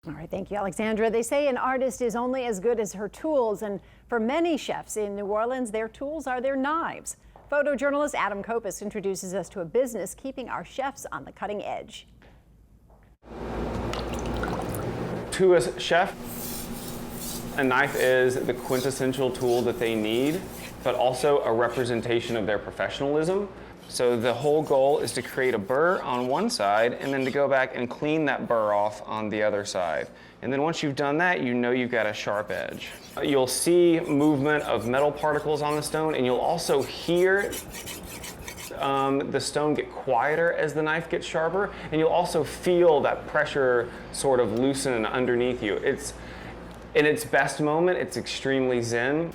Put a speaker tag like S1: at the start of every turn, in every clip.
S1: All right, thank you, Alexandra. They say an artist is only as good as her tools, and for many chefs in New Orleans, their tools are their knives. Photojournalist Adam Kopis introduces us to a business keeping our chefs on the cutting edge.
S2: To a chef, a knife is the quintessential tool that they need, but also a representation of their professionalism. So the whole goal is to create a burr on one side and then to go back and clean that burr off on the other side. And then once you've done that, you know you've got a sharp edge. You'll see movement of metal particles on the stone, and you'll also hear the stone get quieter as the knife gets sharper, and you'll also feel that pressure sort of loosen underneath you. In its best moment, it's extremely zen.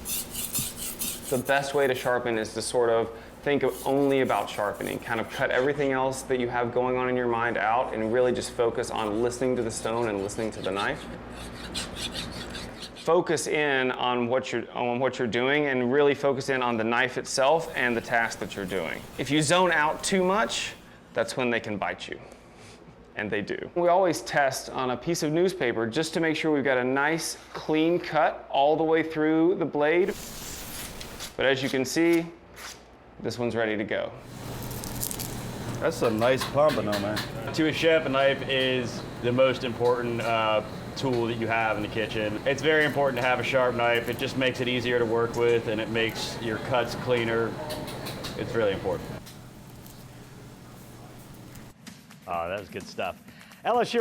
S2: The best way to sharpen is to sort of think only about sharpening, kind of cut everything else that you have going on in your mind out and really just focus on listening to the stone and listening to the knife. Focus in on what you're doing and really focus in on the knife itself and the task that you're doing. If you zone out too much, that's when they can bite you. And they do. We always test on a piece of newspaper just to make sure we've got a nice clean cut all the way through the blade. But as you can see, this one's ready to go.
S3: That's a nice pompano, man.
S4: To a chef, a knife is the most important tool that you have in the kitchen. It's very important to have a sharp knife. It just makes it easier to work with, and it makes your cuts cleaner. It's really important. Oh, that was good stuff. LSU